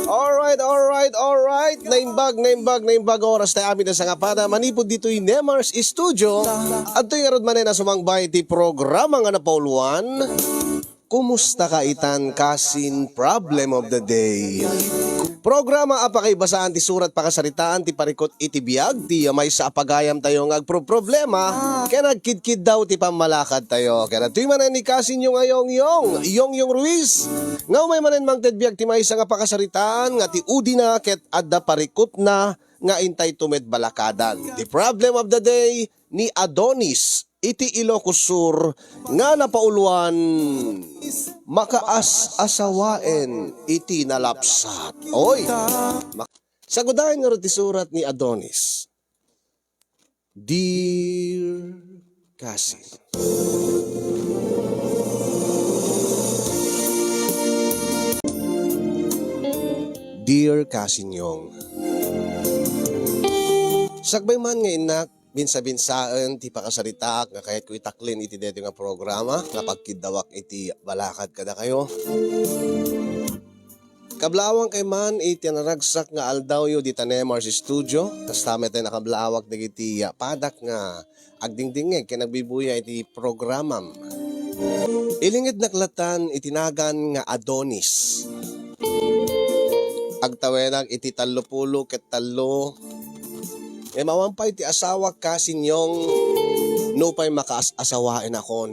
Alright. Naimbag oras tayo amin na sa ngapada. Manipod dito'y Nemars Studio. At to'y arod man na sumangbay ti programa nga na Pauluan. Kumusta ka itan kasin problem of the day? Programa apakay basaan ti surat pakasaritaan ti parikot iti biyag ti may sa apagayam tayo ng problema kaya nagkidkid daw ti pamalakad tayo kaya tuy manan ni kasin yung yung Ruiz nga may manan mang tedbiyag ti may sa nga pakasaritaan nga ti udi na ket adda parikot na nga intay tumed balakadan. The problem of the day ni Adonis iti Ilocos Sur nga napauluan makaas-asawaen iti nalapsat. Oy, sagudahin nga rin ti surat ni Adonis. Dear Cassie, Dear Kasinyong, sagbay man nga inak, binsa-binsaan ti pakasaritak nga kahit ko itaklin iti dito nga programa nga pagkidawak iti balakad kada kayo. Kablawang kay man iti naragsak nga aldaw yo di Nemars Studio. Kastama tayo nakablawak na iti padak nga agdingdingeg kaya nagbibuya iti programam. Ilingid naklatan itinagan nga Adonis. Agtawenag iti 30 ket 3 mawampay ti asawa kasinyong no pa'y makaas-asawain akon.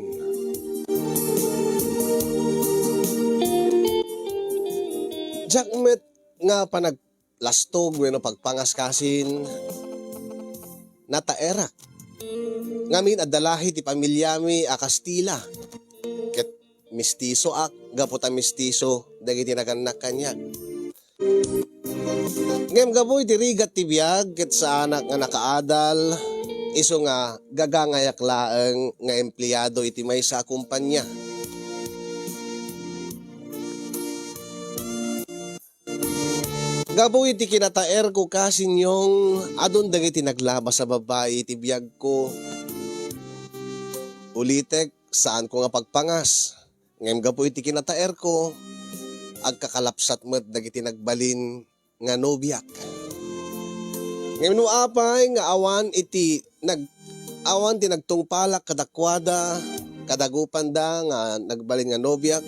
Jakmet nga panaglastog wenno pagpangas kasin nataerak. Ngamin adalahi ti pamilyami a Kastila. Ket mistiso gaputa mistiso dagiti naganak kanyag. Ngem gaboy dirigat ti biyag ket sa anak nga nakaadal iso nga gagangayak laeng nga empleyado iti maysa a kumpanya. Gaboy iti kinataer ko kasinyong adon dagiti naglaba sa babae iti biyag ko. Ulitek saan ko nga pagpangas. Ngem gaboy iti kinataer ko agkakalapsat met dagiti nagbalin nga nobiak. Ngayon no apay nga awan ti nagtungpalak kadakwada kadagupan da nga nagbalin nga nobiak.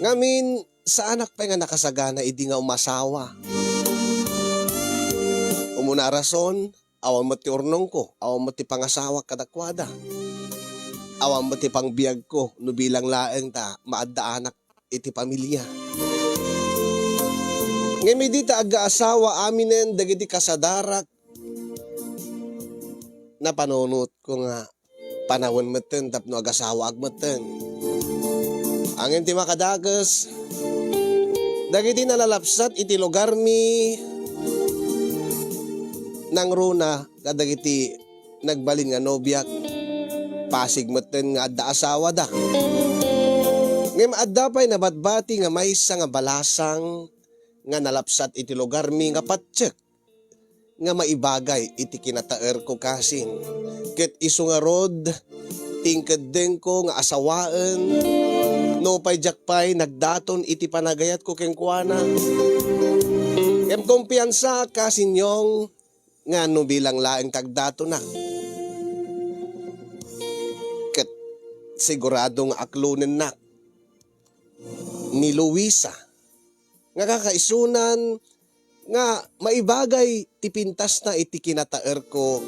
Ngamin sa anak pa nga nakasagana idi nga umasawa. Umuna rason awan mo ti urnong ko, awan mo ti pangasawa kadakwada. Awan mo ti pangbiag ko no bilang laeng ta maadda anak iti pamilya. Ngayon dita aga-asawa aminen dagiti kasadarak na panunot ko nga panawon meten tapno aga-asawa agmeten. Angin ti makadagas dagiti nalalapsat iti lugar mi nang runa kadagiti nagbalin nga nobyak pasig meten nga adda asawa da. Ngayon adda pa'y nabatbati nga maysa nga balasang nga nalapsat iti lugar mi nga patsyek nga maibagay iti kinataer ko kasin. Ket iso nga rod tingked den ko nga asawaen no pay jakpay nagdaton iti panagayat ko kenkwana. Kem kumpiyansa kasinyong nga no bilang laeng tagdato na. Ket siguradong aklunen na ni Luisa nga kakaisunan nga maibagay ti pintas na iti kinataer ko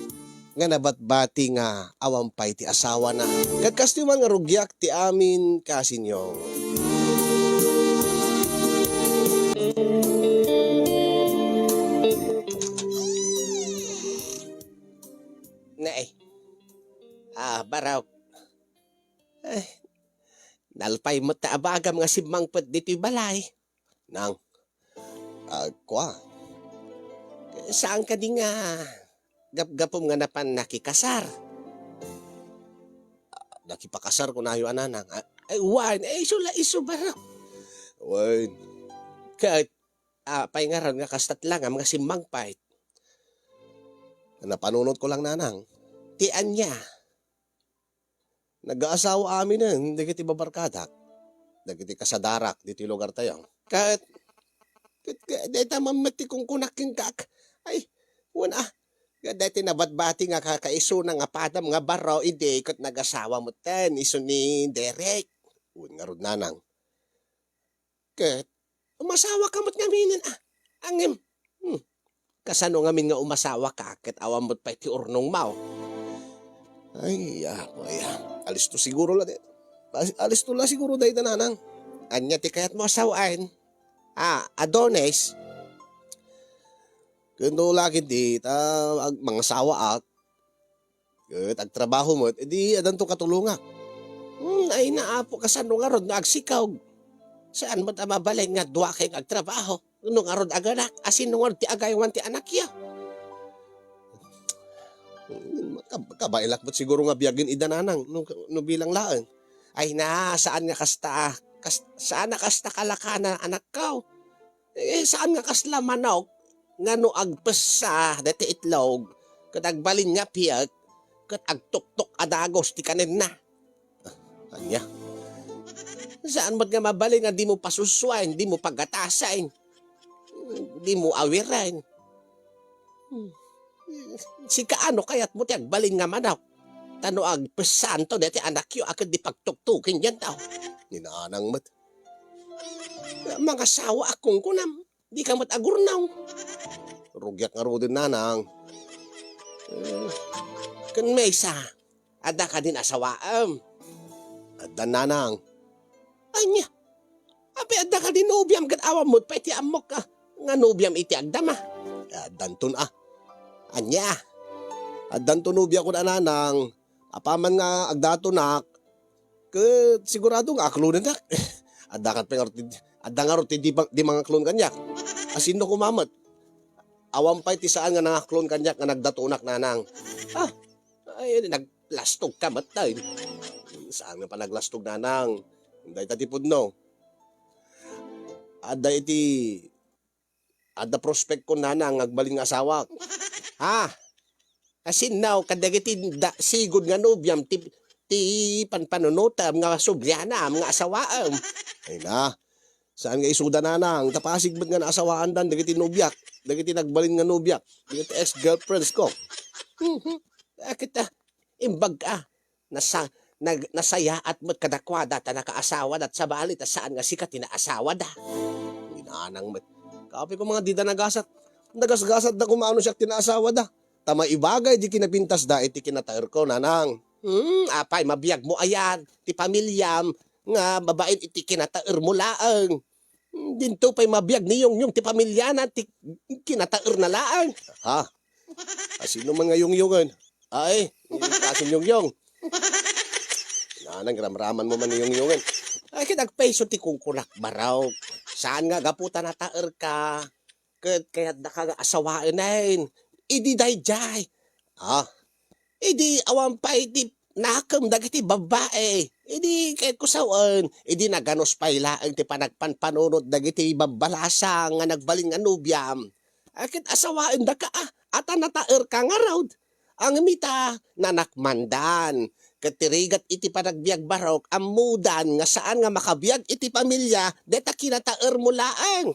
nga nabatbati nga awampay ti asawa na. Kat kasto man nga rugyak ti amin kasinyo. Baraw. Nalpay mo ta abagam nga simangpet dito'y balay. Nang, kwa. Saan ka di nga gapgapom nga napan nakikasar? Nakipakasar ko na yung ananang. Ay, wine. Ay, iso baraw. Wine. Kahit, paingaran nga kastat lang, mga simangpait. Napanunod ko lang nanang. Tian niya. Nag-aasawa amin na, hindi kiti babarkadak. Dagiti kasadarak, dito yung lugar tayo. Kahit dahil mamati kong kunaking kak. Ay, wala. Dahil tinabat-bati nga kakaiso na nga padam nga baraw, hindi ikot nag-asawa mo ten, iso ni Derek. Nga rod nanang. Kat, umasawa ka mo't ngaminin angim. Kasano ngamin nga umasawa ka, kat awam mo't pa iti urnong mau. Ay, alis to siguro lang. Alis to lang siguro dahil nanang. Anya ti kayat mo asawain. Adonis. Kendo lagi di, mga sawa at agtrabaho mo, edi adan to katulunga. Ay naapo kasano nga rod nga agsikaw. Saan mo mabalay nga duwa kay agtrabaho? Nung nga rod aganak, asin nung ti agaywan ti anak ya. Kabailak mo't siguro nga biyagin idananang no bilang laan. Ay saan nga saan nga kasta kalakana anak kaw? Saan nga kasla manok? Nga no agpesa dati itlog, kat agbalin nga piyag, kat agtuktok adagos ti kanin na. Anya? Saan mo't nga mabalin nga di mo pasuswain, di mo pagatasain, di mo awiran. Si kaano kaya't mo ti agbalin nga manok? Tano agpesan to dati anak yo, akad di pagtuktukin yan tao. Ninaanang mat. Mga sawa akong kunam, di ka mat agurnaw. Rugyak nga rodin nanang. Kan may isa, ada ka din asawaam. Ada nanang. Anya, api ada ka din nobyam kat awam mo't pa iti amok ka. Nga nobyam iti agdama. Adanton Anya, adanton nobya ko na nanang. Apaman nga agdatonak. Kat sigurado nga aklunan na. Ada nga roti di mga klon kanyak. Asin no kumamat. Awam pa iti saan nga nangaklon kanyak nga nagdatunak nanang. Ay naglastog ka matay. Saan nga pa naglastog nanang? Hindi tatipod no. Ada prospect ko nanang agbalin nga asawa. Asin now kadagiti sigod nga nobyam ti panpanunutam nga subyana mga asawaam. Ay na. Saan nga isuda nanang? Tapasig ba't nga naasawaan dan? Dagiti nobyak. Dagiti nagbalin nga nobyak. Dagiti ex-girlfriends ko. Kita, imbag nasaya at mo't kadakwada ta nakaasawa at sa balit saan nga sikat tinaasawa da. Ginanang mat. Kapi ko mga dida nagasgasat da kumano siya tinaasawa da. Tama ibagay di kinapintas da iti kinataer ko nanang. Apay mabiyag mo ayan ti pamilyam nga babaen iti kinataer mo laang. Dinto pa'y mabiyag niyong ti pamilya na ti kinataer na laang. Sino man nga yung-yungan? Ay, kasin yung-yung. Nanang ramraman mo man yung-yungan. Ay, kinagpaiso ti kungkunak baraw. Saan nga gaputa na taer ka? Kaya't nakag-asawaan na yun. Idi dayjay. Idi awam pa iti nakam dagiti babae. Idi kahit kusawan. Idi naganos pailaan ti panagpanpanunod dagiti babalasa nga nagbaling nga nubyam. Akit asawaan da ka ata nataer ka nga raw. Ang mita nanakmandan. Katirigat iti panagbiag barok amudan nga saan nga makabiag iti pamilya deta kinataer mo laang.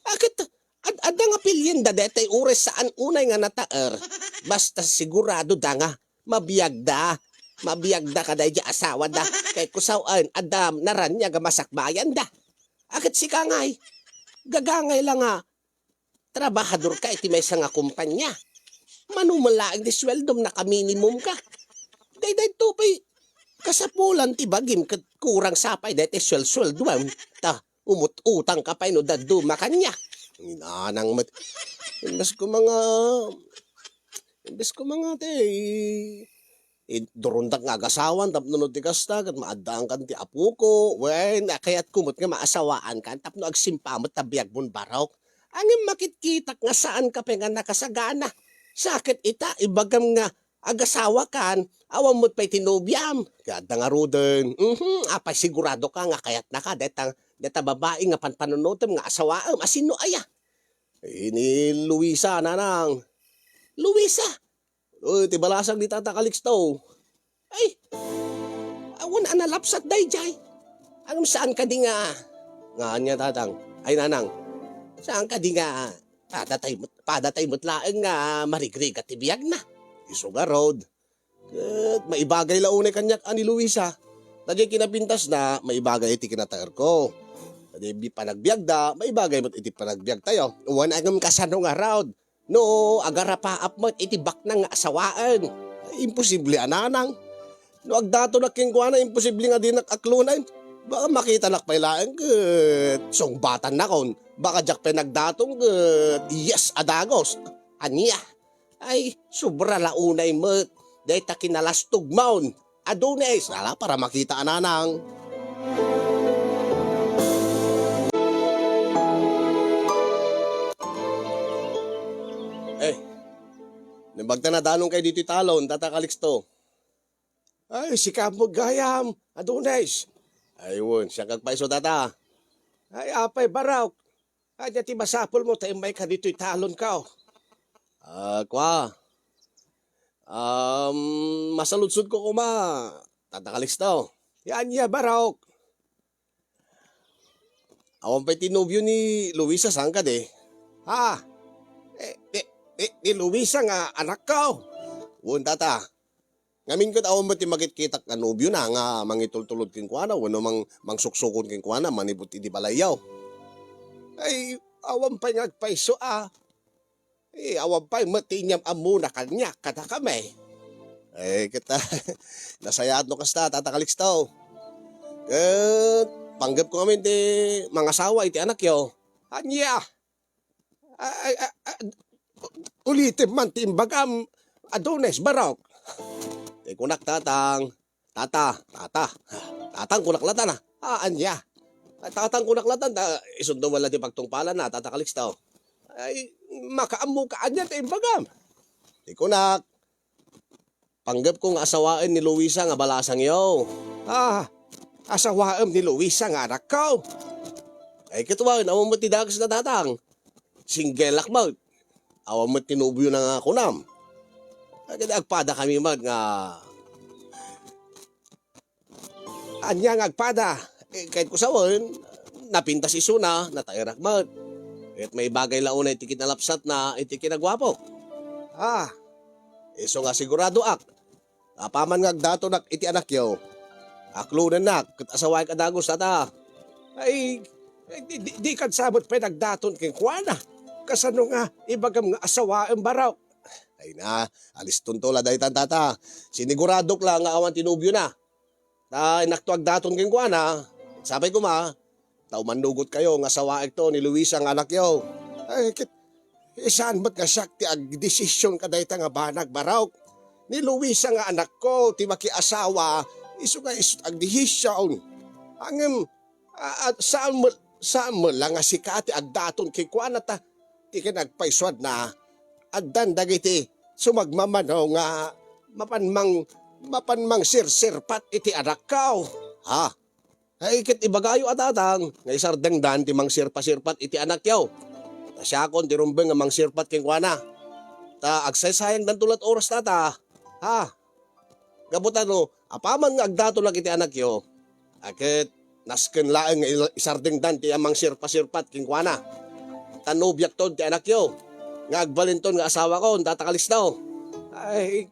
Akit ada nga pilyen da detay ures saan unay nga nataer. Basta sigurado da nga mabiyag da kaday di asawa da. Kay kusawan adam naranya ga masakbayan da. Akit si kangay gagangay lang nga trabahador ka iti may nga kumpanya. Manumalaang di sweldom na ka-minimum ka. Day to pa'y kasapulan ti bagim kurang sapay dahil swel-swelduam. Ta umut-utang ka pa'y no daduma kanya. Inanang mat. Imbes ko mga durundak nga agasawan tapno ti kasta kat maadaan kan ti apo ko. Wen kayat kumot nga maasawaan kan tapno agsimpamot tabiyag mon barok. Angin makitkitak nga saan ka pa nga nakasagana. Sakit ita ibagam nga agasawa kan awam mo't pa'y tinubyam. Kada nga roden. Apay sigurado ka nga kayat na ka deta babae nga panpanunutem nga asawaam asino aya. Ini Luisa nanang. Luisa? Ti balasag di tatakaliks to. Ay, awan analapsat day jay. Ang saan ka di nga? Nga niya tatang. Ay nanang, Saan ka di nga padatay mo't laeng nga marigrig at tibiyag na. Iso nga Rod. Ket maibagay launay kanyak ani Luisa. Tadi kinapintas na maibagay iti kinataer ko. Tadi panagbiag da, maibagay mo't iti panagbiag tayo. Uwan agam kasano nga Rod. No, agara paap mo't iti bak na nga asawaan. Imposible ananang. No agdato na kingkuana, imposible nga din nakaklunan. Baka makita nak pailaan ket songbatan na kon. Baka jak pinagdatong ket yes adagos. Aniya, ay sobra launay mo't. Day ta kinalastog maun. Adunay, Sala para makita ananang. Nabagta na danong kay dito talon, tatakaliks to. ay sikap mo gayam. Adunay, Ayun, siya kagpaiso tata. ay apay baraw. Ay dati masapol mo tayo may ka dito'y talon ka. Kwa. Masaludsod ko kuma. Tatakaliks to. Yan ya baraw. Awan pa'y tinubyo ni Luisa sangkad eh. Ha? Ni Luisa nga anak ka. Wun tata. Ngamin kat awan ba't magkit-kitak na nubyo na nga mangitultulod king kuana. Wano mang suksukon king kuana manibut iti balayaw. Ay awan pa nagpaiso awan pa matinyam amuna kanya kada kami. Kita nasayat no kasta tatakaliks to. Ket panggap ko ngamin ti mga asawa iti anak yo. Anya. Ulitin man timbagam Adonis Barok. Ti kunak tatang. Tatang kunaklatan na. Anya. Tatang kunaklatan isundo wala ti pagtungpalan na tatakaliks to. Ay makaamu ka anya timbagam. Ti kunak. Panggap kong asawain ni Luisa nga balasang yo. Asawaam ni Luisa nga anak ko. Ay kituwa, awang mo ti dagas na tatang. Singelak mo. Awang mo tinubyo na nga kunam. Ay agpada kami mag nga. Anya nga agpada. Kahit ko sawon, napintas iso na, natairak mo. At may bagay launay iti kinalapsat na iti kinagwapo. Iso nga sigurado ak. Apaman nga agdato nak iti anak yo. Aklunan nak, kat asaway ka dagos tata. Ay di kan sabot pa nagdaton kay kuana. Kasano nga ibagam nga asawaem baraw. Ay na, alis tuntola dahi tata. Siniguradok lang nga awan tinubyo na. Ta inaktuag daton kay kuana. Sabay ko ma, tao manugot kayo nga asawaek to ni Luisa nga anak yo. Ay saan ba't nga sakti ag desisyon ka dahi nga banag baraw. Ni Luisa nga anak ko, ti makiasawa, iso nga iso ag desisyon. Angem, saan mo lang nga sikati ag daton kay kuana ta. Ti kinagpaiswad na, addan dagiti sumagmamanaw nga mapanmang sirsirpat iti anak ka. Ay kit ibagayo atatang, nga isardeng dan ti mang sirpa-sirpat iti anak yaw. Ta siya kon ti rumbeng nga mang sirpat king kuana. Ta agsayang dan tulat oras tata. Gabutan no, apaman nga agdato lang iti anak yo. Akit nasken laeng nga isardeng dan ti amang sirpa-sirpat king kuana. Tanubyak ton ti anak yo. Nga agbalinton nga asawa ko, tatakalis daw. Ay,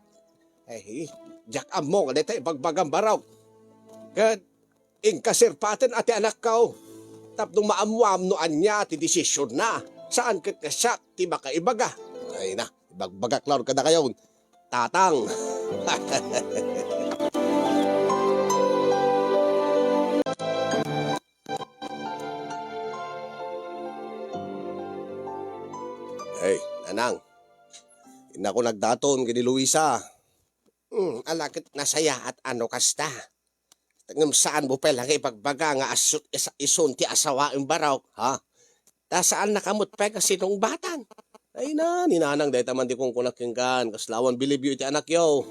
jak amo nga dito ibagbagam baraw. Kat ingkasirpaten ati anak ka. Tapnong maamuam no anya ti desisyon na. Saan kat kasak ti makaibaga. Ay na, ibagbagak laro ka na kayo. Tatang. Hey, anang. Ina ko nagdaton kini Luisa. Alakit nasaya at ano kasta. Tangam saan mo pala nga ipagbaga nga isun ti asawaing baraw. Ta saan nakamot pa kasi nung batan. Ay na, ninanang dahi taman di kong kunakinggan. Kaslawan bilibyo iti anak yo.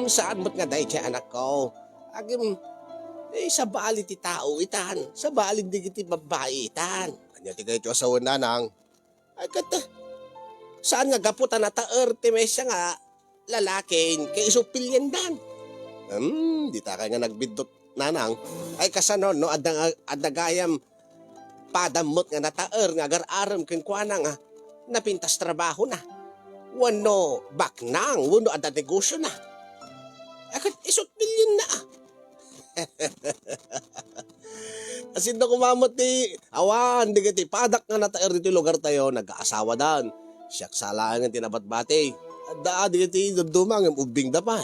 Saan mo't nga dahi ti anak ko? Agim, sa bali ti tao itan. Sa bali di ti babae itan. Kanya ti kayo asawan nanang. Ay kata, saan nga gaputan na taer ti may siya nga lalakin kay isupilyan dan. Di ta kaya nga nagbidot nanang. Ay kasano no adagayam padamot nga nataer nga agar-aram ken kuana nga napintas trabaho na. Wano baknang, wano ada negosyo na. Akat isot bilyon na. Asin na kumamot ti awan, di kiti padak nga nataer dito lugar tayo, nag-aasawa dan. Siyak salaan nga tinabat-bati. Ada di kiti dumang ang ubing da pa.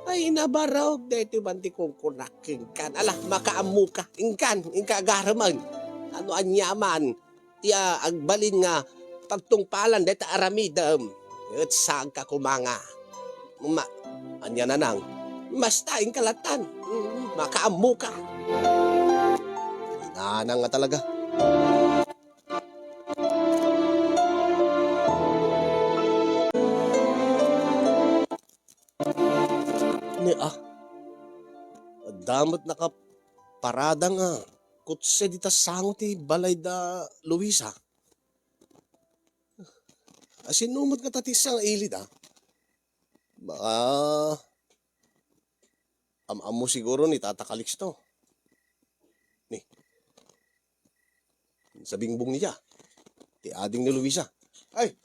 Ay nabarog, dito banti kong kunaking kan. Alah, makaamu ka, ingkan, ingka agaraman. Ano anyaman, tiya agbalin nga, pagtungpalan dito aramidam. At saan ka kumanga. Anya na nang, mas taing kalatan, makaamu ka. Inanang nga talaga. Ni damot nakaparada nga. Kutse dita sangot ti balay da Luisa. Asinumot ka tatisang ilid Baka am-am mo siguro ni Tata Calixto. Ni. Sa bingbong niya. Ti ading ni Luisa. Ay!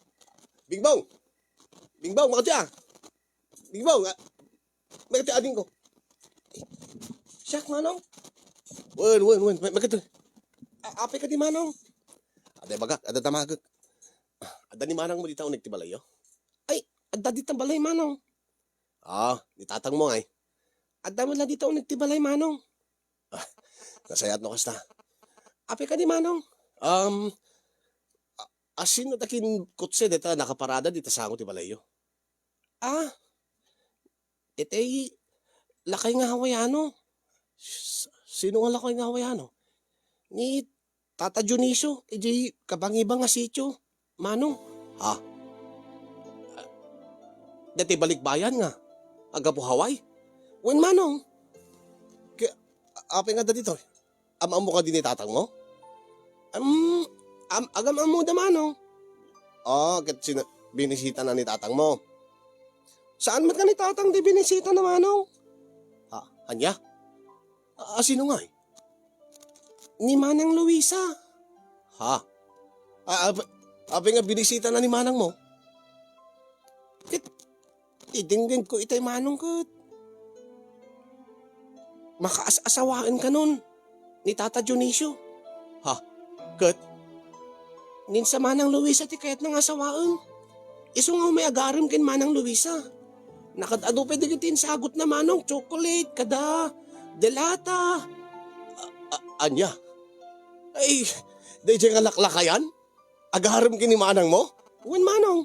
Bingbong! Bingbong, makatya! Bingbong! Makati ading ko. Siyak, manong. Wen. Makati. Ape ka di manong. Aday bagak, ada tamagak. Ada ni manang mo di taon nagtibalayo? Ay, ada di tambalay manong. Nitatang mo ay. Ada mo lang di taon nagtibalay manong. Nasayat no kasta. Ape ka di manong. Asin no takin kutse dita nakaparada dita sango ti balayo. Itay lakay nga hawayano. Sino nga lakay nga hawayano? Ni Tata Junicio, iti kabangibang nga sityo. Manong, dati balikbayan nga. Aga po Hawaii. Wen manong. Ape nga da dito. Am-am mo ka din itatang mo? Agam amo da manong. Kat binisita na ni tatang mo. Saan man ka ni tatang di binisita na manong? Anya? Sino nga eh? Ni Manang Luisa. Ape nga binisita na ni Manang mo? Idinggin ko itay Manong kat. Makaasawaan ka nun ni Tata Junicio. Kat? Ninsa Manang Luisa ti kayat nang asawaan. Iso nga may agarim kin Manang Luisa. Nakadado pwede kitin sagot na Manong chocolate kada delata. Anya? Ay, di dyan nga laklakayan? Agarim kin ni Manang mo? Wen Manong?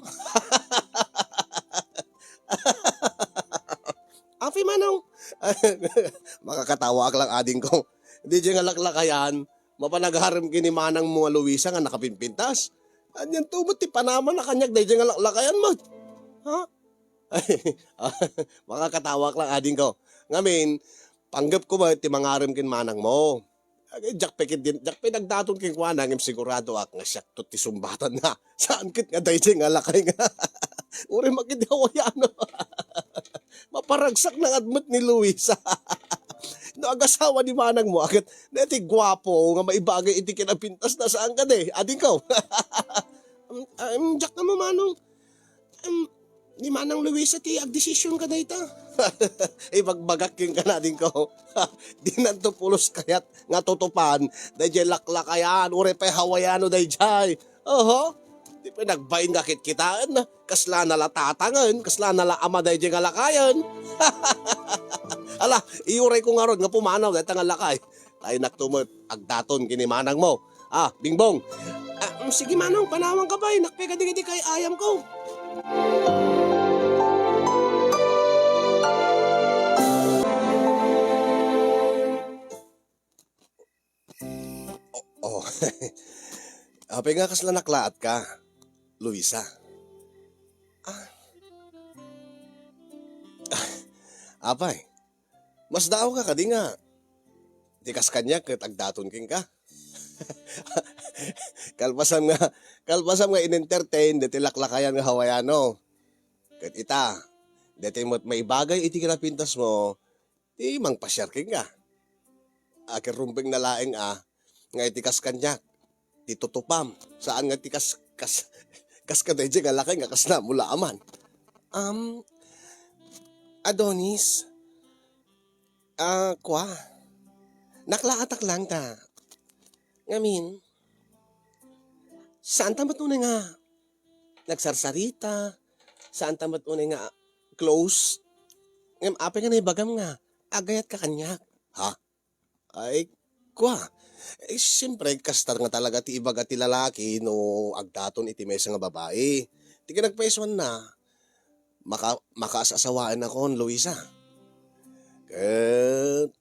Afi Manong? Makakatawa ka lang ading ko. Di dyan nga laklakayan. Mapanagharam kini Manang mga Luisa nga nakapinpintas. Anyan tumot ti Panama na kanyag dahil nga lakayan mo. Makakatawa ka lang ading ko. Ngamin, panggap ko ba ti mangaram kin Manang mo? Jak nagdaton kin kwa nangim sigurado nga siyak to ti sumbatan na. Saan kit nga dahil nga lakay nga. Uri makidawayano. Maparagsak ng admot ni Luisa. No, agasawa ni Manang mo, agad, neti gwapo, nga maibagay iti kinapintas na saan ka de, ading ko. Jak na mo, Manong. Ni Manang Luisa, ti ag-desisyon ka na ita. Ibagbagak yung ka na, ading ko. Di nanto pulos kayat nga tutupan, dahil laklakayan, ure pa hawayano dahil jay. Di pa nagbayin nga kitkitaan na, kasla nala tatangan, kasla nala ama dahil nga lakayan. Ala, iuray ko nga ron nga pumanaw dahil nga lakay. Tayo naktumot, agdaton kini Manang mo. Bingbong. Sige Manong, panawang ka ba? Nakpegadi-gadi kay ayam ko. Apay nga kasla naklaat ka, Luisa. Apay. Mas daaw ka kadi nga. Tikas kanya ket agdaton king ka. kalpasam nga in-entertain deti laklakayan nga hawayano. Ket ita, deti mo't may bagay iti kinapintas mo, ti mangpasyar king ka. Akir rumping na laeng nga itikas kanya. ti tutupam. Saan nga ti kas ka dayjay nga lakay nga kas na mula aman. Adonis, kwa, naklaatak lang ta. Ngamin, saan tamat unay nga nagsarsarita, saan tamat unay nga close, ngam apay nga naibagam nga, agayat ka kanyak. Ha? Ay, kwa. Siyempre, kastar nga talaga ti ibaga ti lalaki no agdaton iti mesa nga babae. Ti nagpaiswan na, makaasasawaan ako, Luisa. Kat,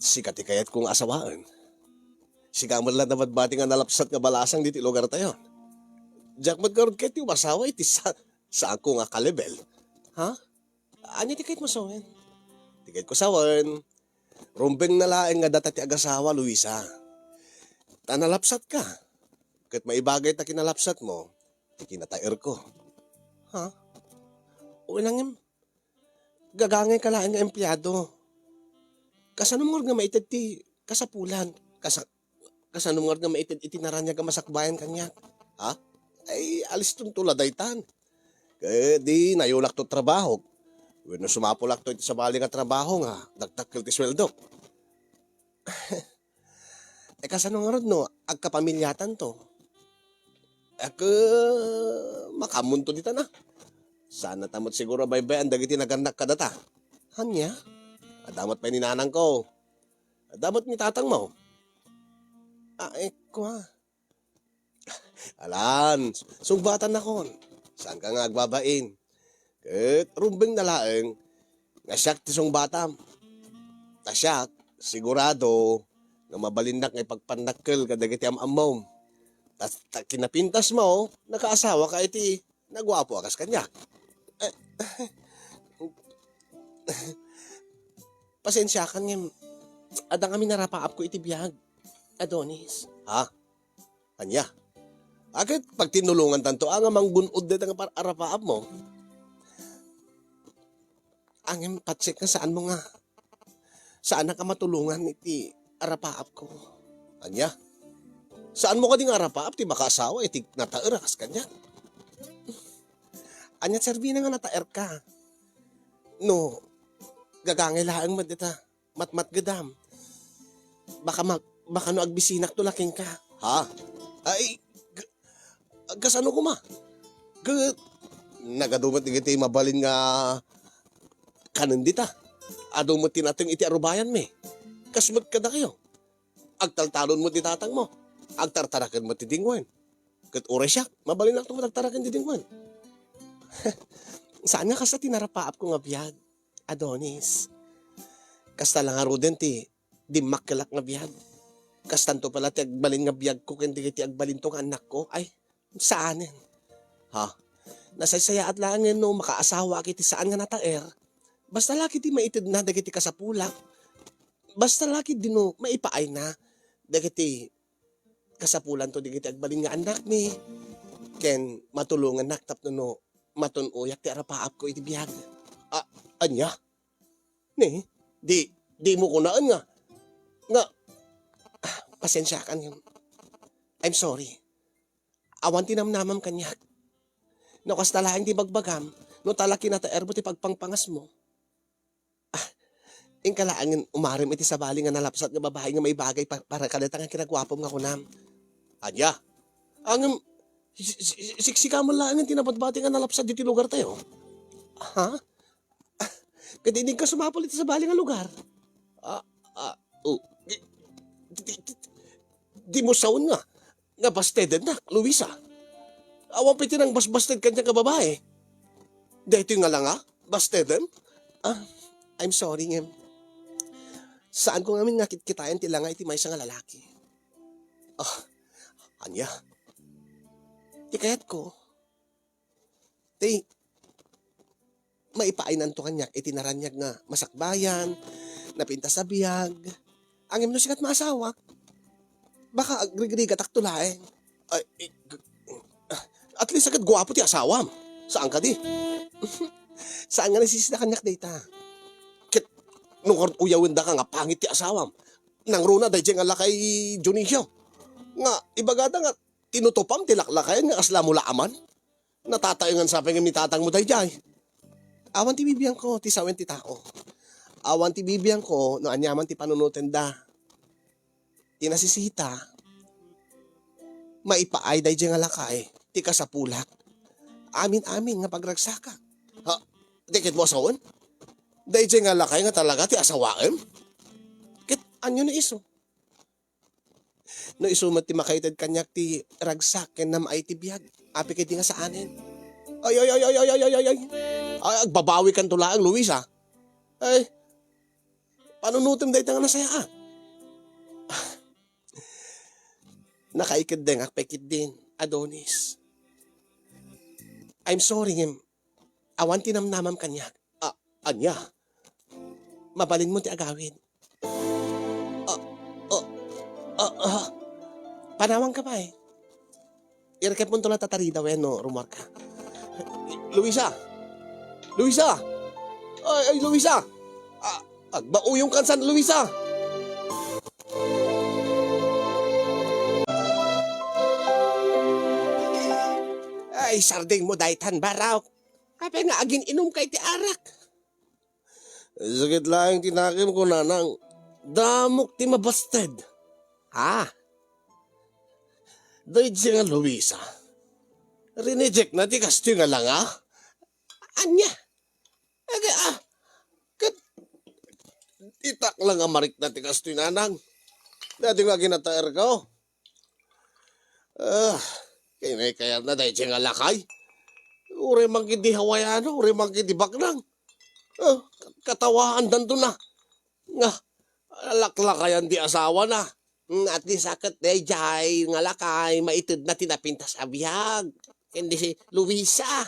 sikat kayat kong asawaan. Sikamad lang na madbati nga nalapsat nga balasang diti lugar tayo. Jack magkaroon kahit yung masawa iti saan ko nga kalibel. Ha? Anya ti kahit masawan? Ti kahit ko sawan. Rumbeng na laeng nga data ti agasawa, Luisa. Tanalapsat ka. Kahit maibagay ta kinalapsat mo, ti kinatair ko. Ha? O inangim, gagangay ka laeng nga empleyado. Kasano mo nga maitid ti kasapulan? Kasano mo nga maitid iti naranya nga masakbayan kanya? Ha? Ay, alis tun tuladaytan. Kaya di nayulak to trabaho. When sumapulak to iti sa bali nga trabaho nga, dagdakil ti sweldo. Kasano nga rod no, agkapamilyatan to. Makamunto dita na. Sana tamot siguro baybayan dagiti naganak kadata. Hanya? Adamot pa ni nanang ko. Adamot ni tatang mo. Kwa. Alan, sugbatan na kon. Saan ka nga agbabain? Rumbeng na laeng, nasyak ti song batam. Nasyak, sigurado, nga mabalindak nga ipagpanakkel kadagiti amam. Tas kinapintas mo, nakaasawa ka iti, nagwapo akas kanya. Pasensya ka nga, adang kami narapaap ko iti biyag. Adonis. Ha? Kanya? Akit pag tinulungan tanto, ang manggunod dito nga arapaap mo, ang patsik nga saan mo nga. Saan na ka matulungan iti arapaap ko. Anya? Saan mo ka ding arapaap ti makaasawa iti nataeras kanya? Anya serbi na nga nataer ka. No, gagangailaan mo dita. Matmat gadam. Baka no agbisinak to laking ka. Ha? Ay, kasano ko ma? Nagadumat iti mabalin nga kanan dita. Ado mo tinating iti arubayan me. Kasmat ka na kayo. Agtaltalon mo ti tatang mo. Agtartarakan mo ti dingwan. Kat ore siya, mabalin ako matagtarakan ti dingwan. Saan nga kasa tinarapaap ko nga biyag, Adonis? Kasta lang nga ruden ti, di makalak nga biyag. Kastanto pala ti agbalin nga biyag ko, kundi ti agbalin to nga anak ko. Ay, saanin? Ha? Nasaysaya at lang no, makaasawa kiti saan nga nataer. Basta laki di maitid na dagiti kasapulak. Basta laki di no maipaay na dagiti kasapulan to dagiti agbalin nga anak ni ken matulungan naktap no matunuyak ti arapaap ko iti biyag. Anya? Ni, di mo kunaan nga. Pasensya kan yun. I'm sorry. Awan tinamnamam kanyak. No kastalaing di bagbagam, no talaki na taer mo ti pagpangpangas mo. Ingkalaangin umarim iti sabali nga nalapsat nga babae nga may bagay para kadata nga kinagwapom nga kunam. Anya? Ang siksika mo lang ang tinapatbati nga nalapsat diti lugar tayo. Ha? Kadinig ka sumapol iti sabali nga lugar. Di mo saon nga. Nga basteded na, Luisa. Awang piti ng basbasted kanya nga babae. Dito nga lang basteded? I'm sorry nga. Saan ko ngamin nga kitkitayan tila nga iti may nga lalaki? Anya? Di kayat ko. Di, maipainan to kanya iti naranyag nga masakbayan, napinta sa biyag. Ang imno sikat maasawa. Baka agrigrigat aktulaeng. At least agad guwapo ti asawam. Saan ka di? Saan nga nasisita kanyak data? Nung uyawin da ka nga pangit ti asawam. Nang runa dahil nga lakay Dionisio. Nga, ibagada nga, tinutupam, tilaklakayan nga asla mula aman. Natatayangan sa pangim ni tatang mo dayjay. Awan ti bibiyan ko, ti sawen ti tao. Awan ti bibiyan ko, no anyaman ti panunutin da. Tinasisita, maipaay dayjay nga lakay, ti kasapulak. Amin-amin nga pagragsaka. Ha, dikit mo asawan? Dayjay nga lakay nga talaga ti asawaem? Kit, anyo na iso? No isumat ti makaited kanyak ti ragsak ken na maay ti biyag. Api kay di nga sa anin. Ay. Ay, agbabawi kan tulaang, Luis, ha? Ay, panunutim dahi nga nasaya, ha? Nakaikid din, akpekid din, Adonis. I'm sorry, him. Awan tinamnamam kanyak. Anya? Mabalin mo ti agawin. Panawang ka pa, eh. Irakep mo tula tatarida, no, rumor ka. Luisa! Luisa! Ay, Luisa! Agbauyong kansan, Luisa! Ay, sarding mo daytan baraw. Kapag nga agin inom kay ti arak. Sakit lang tinakim ko na nang damok ti mabasted. Ha? Dahil siya nga Luisa. Rineject na ti kasto nga lang, ha? Anya? Kat itak lang ang marik na ti kasto yung nanang. Dati nga ginataer ko. Kaya na dahil siya nga lakay. Uri mang kidi Hawaiano, uri mang kidi Baknang. Katawaan danto na. Nga, laklakayan di asawa na. At di sakit dayjay nga lakay, maitid na tinapintas abiyag. Hindi si Luisa.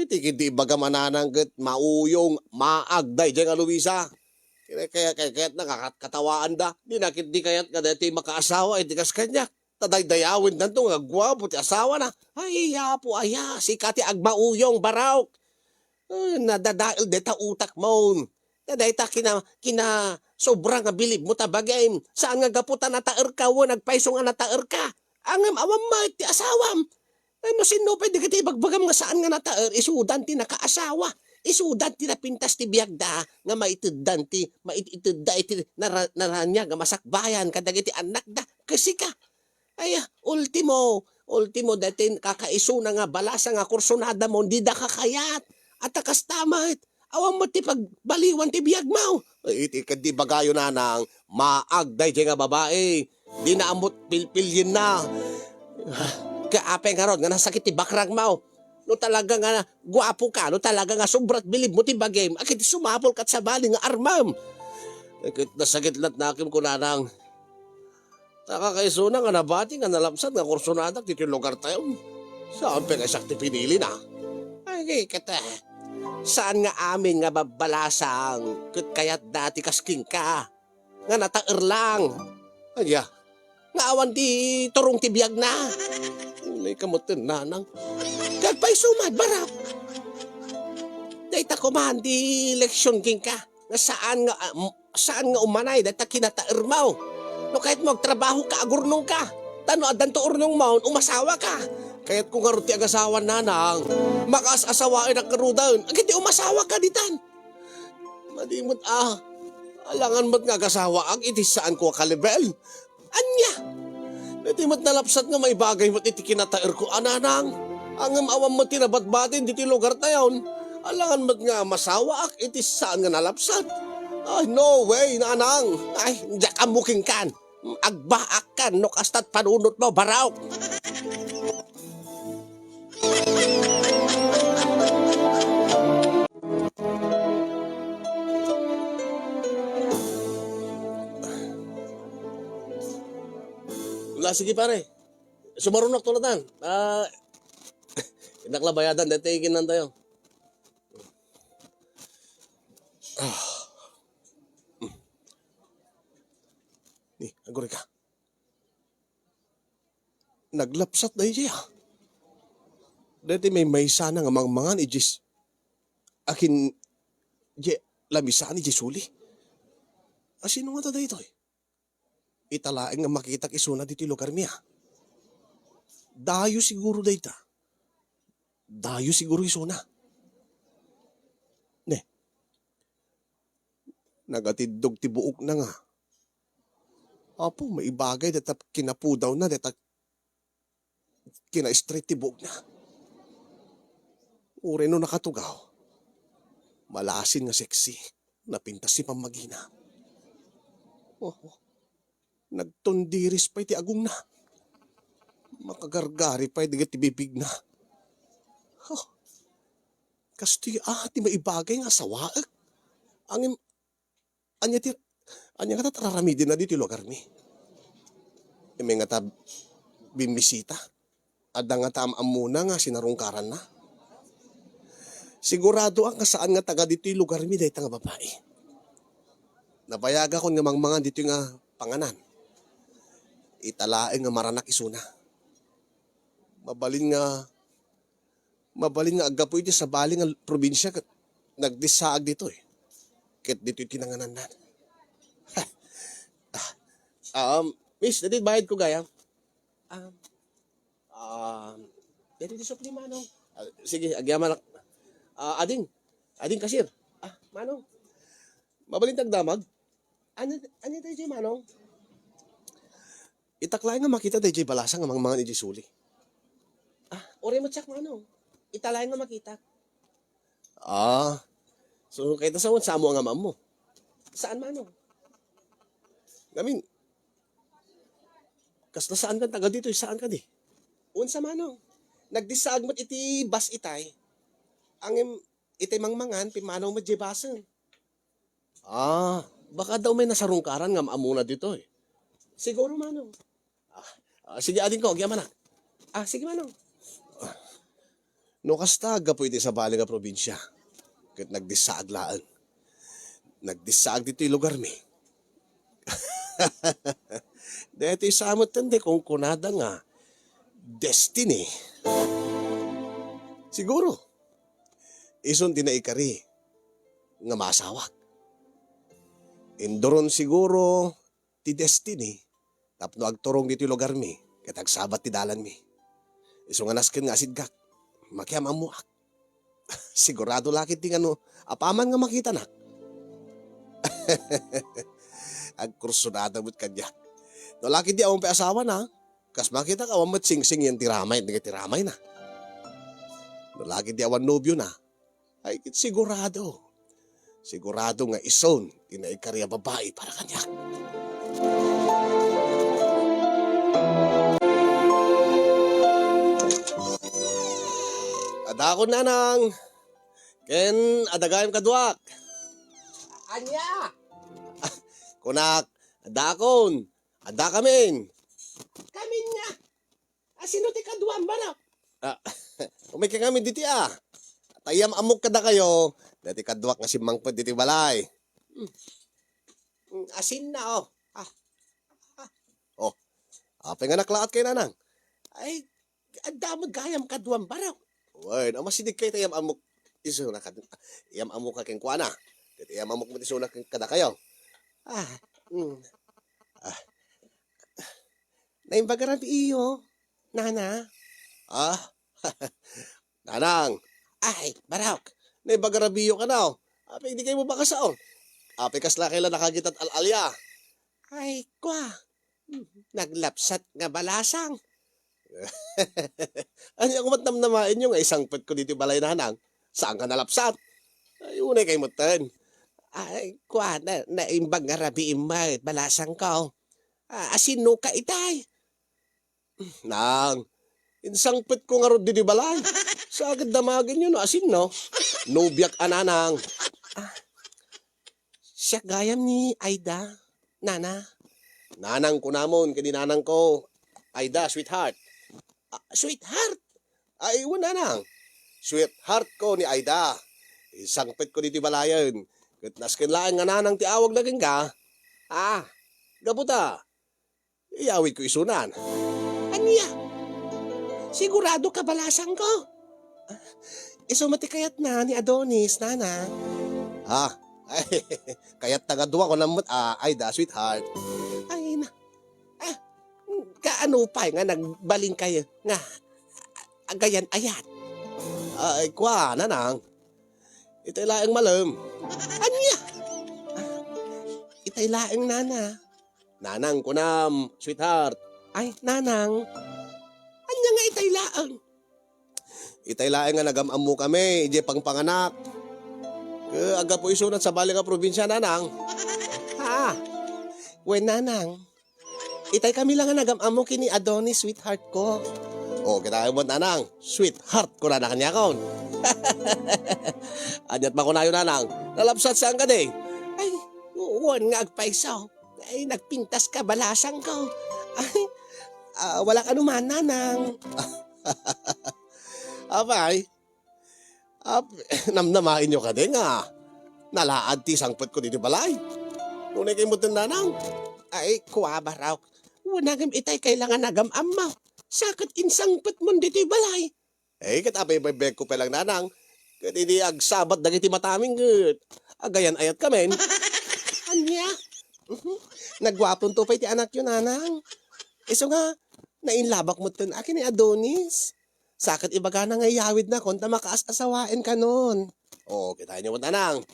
Di baga manananggat, mauyong, maagday dyan nga Luisa. Kaya nakakatawaan da. Di nakit di kaya't nga dati makaasawa, di kas kanya. Taday-dayawin na ito, nga gwapo, ti asawa na. Ay, yapo, aya, si kati agmauyong baraw. Nadadail deta utak mo. Nadayta kina sobrang nga bilib mo tabagay. Saan nga gaputan na taer ka, nagpaisong nga na taer ka. Angam awam ma, ti asawam. Ay mo sino pwede kiti bagbagam nga saan nga nataer, isudan ti nakaasawa. Isudan ti napintas ti biyagda, nga maitiddan ti, maitidda iti naranya, nga masakbayan, kadag iti anak da, kasi ka. Ay, ultimo dati kakaiso na nga balasa nga kursunada mo, hindi da kakayat. At takas tamit, awang mo ti pagbaliwan ti biyag mo. Iti kadi bagayo na nang maagday di nga babae. Di na amot pilpilyin na. Kaapeng nga ron, nga nasakit ti bakrang mo. No talaga nga guwapo ka, no talaga nga sobrat bilib mo ti bagay. Akit sumapol kat sa bali nga armam. Akit nasakit lat na akim ko na nang nakakaisuna nga nabati nga nalamsan nga kursunadak dito lugar tayo. Saan pa nga sakti pinili na? Ay, kata. Saan nga amin nga babalasang kayat dati kasking ka? Nga nataer lang. Aya, nga awan di turong tibiyag na. May kamutin nanang. Kagpay sumad, barap. Dahita ko man di leksyon king ka. Nga saan nga umanay dahita kinataer mo. No kahit magtrabaho ka, agurnong ka. Tano adan to urnong maun, umasawa ka. Kahit kung karuti agasawan nanang, makas-asawain ang karudan, agad umasawa ka ditan. Madimot alangan mo't nga agasawa ang itisaan ko kalibel. Anya, madimot nalapsat nga may bagay mo't itikinatair ko ananang. Ang awam mo't tinabatbatin diti lugar tayon, alangan mo't nga masawa ak itisaan nga nalapsat. Ay, no way, nanang. Ay, diyak amuking kan. Agbaak kan, no kastat panunot mo, baraw. Wala, sige pare. Sumarunok tulatan. Inaklabayadan, detikin lang tayo. Ni, aguri ka. Naglapsat na siya. Dati may sana nga mangmangan ijis. Akin, lamisan ni Jisuli. Sino nga tada ito eh? Italaing nga makita isuna dito lugar mi Dayo siguro dayta. Dayo siguro isuna. Ne. Nagatidog ti buok na nga. Apo, maibagay data kinapudaw na data kina-straight ti buok na. Ure no nakatugaw. Malasin nga sexy. Napintas si pamagina. Oh, nagtondiris pa iti agong na. Makagargari pa iti bibig na. Oh, kasti ti maibagay nga sawaak. Anya nga tatararamidin na dito lugar mi. May nga ta bimbisita. Ada nga tamam muna nga sinarungkaran na. Sigurado ang kasaan nga taga dito lugar mi dahi nga babae. Nabayaga ko nga mangmangan dito nga panganan. Italaeng nga maranak isuna. Mabalin nga agapoy di sa bali nga probinsya nagdisaag dito eh. Ket dito tinanganan na. Miss, dati bayad ko gaya. Dati di supli manong. Sige, agyaman. Ading kasir. Manong. Mabalin tagdamag. Ano tayo dyan, manong? Itaklay nga makita tayo dyan balasang nga mga ni Suli. Ore mo tsak manong. Italay nga makita. So kahit nasawan sa mo ang amam mo. Saan manong? Gamin, kas nasaan ka taga dito, saan ka di? Unsa manong? Nagdisaag mo't iti bas itay. Ang itay mangmangan, pimanaw mo jebasan. Baka daw may nasarungkaran nga maamuna dito eh. Siguro manong. Sige ading ko, agyaman na. Sige manong. No kastaga po iti sa bali nga probinsya. Kahit nagdisaag laan. Nagdisaag dito yung lugar mi. Dito yung samot tanda kung kunada nga destiny. Siguro. Ison tinaikari nga masawak. Indoron siguro ti destiny tapno agturong dito yung lugar mi ket agsabat ti dalan mi. Iso nga nasken nga asidgak makiam amuak. Sigurado lakit ti ngano apaman nga makita na. Agkursunada mo't kanya. No lakit di awang pa asawa na kas makita ka awang matsingsing yan tiramay tiramay na. No lakit di awan nobyo na ay sigurado. Sigurado nga ison, tinaikarya babae para kanyak. Adakon nanang, ken adagayam kadwak. Anya! Kunak, adakon, adakamin. Kamin nga! Sino ti kaduan ba na? Umay ka kami diti Tayam amok kada kayo, dati kadwak nga si mangpad diti balay. Asin na Apay nga naklaat kay nanang. Ay, damod gayam kaduan ba na? Word, masidig kay tayam amok iso na iyam amok ka keng kuana. Dati iyam amok mo iso na kada kayo. Naimbagaran iyo, nana. Nanang, Ay, barak. naibagarabiyo ka na. Apay, hindi kayo mo bakasaon. Apay, kasla kailan nakagitat al-alya. Ay, kwa. Naglapsat nga balasang. Ano ako matnamnamain yung isang pet ko dito balay nanang. Saan ka nalapsat? Ay, unay kayo mutan. Ay, kwa, naimbag nga rabi imay, balasang ka. Asino ka itay. Nang, insang pet ko nga ro dito balay. Sa agad damagin yun, asin no? Nubiyak ananang. Siya gayam ni Aida, nana. Nanang ko namon, kani nanang ko. Aida, sweetheart. Sweetheart. Ay, iwan nanang. Sweetheart ko ni Aida. Isang pet ko dito balayan. Kat naskin laang nga nanang ti awag na ka. Gabuta. Iyawid ko isunan. Anya? Sigurado ka balasang ko? Isumati kayat na ni Adonis, nana. Ay, kaya't tagadwa ko namot, Aida, sweetheart. Ay, kaano pa nga nagbaling kayo nga agayan ayat. Ay, kwa, nanang. Itay laeng malam. Anya? Itay laeng nana. Nanang kunam, sweetheart. Ay, nanang. Anya nga itay laeng? Itay laeng nga nagamam mo kami, ije pang panganak. Aga po isunat sa bali nga probinsya, nanang. Ha? Wen nanang. Itay kami lang nga nagamam mo kini Adonis, sweetheart ko. O, kita mo, nanang. Sweetheart ko na kanya kon. Anyat ba ko na yun, nanang? Nalapsat saan ka din? Ay, uwan nga agpaisaw. Ay, nagpintas ka, balasang ko. Ay, wala ka naman, nanang. Abay. Namnamain nyo ka din, nga. Nalaad ti sangpot ko dito balay. Tunay kayo mo nanang. Ay, kuwa ba raw? Wanagam itay kailangan nagamam mo. Sakit insangpot mo dito'y balay. Eh, katapay bebek ko pa lang, nanang. Kati di agsabat dagiti mataming good. Agayan ayat kami. Anya? Nagwapon to pa iti anak yun, nanang. Iso nga, nainlabak mo ton akin ni Adonis. Sakit ibaga na nga yawid na konta makaas-asawain ka nun. O, kita nyo mo, nanang.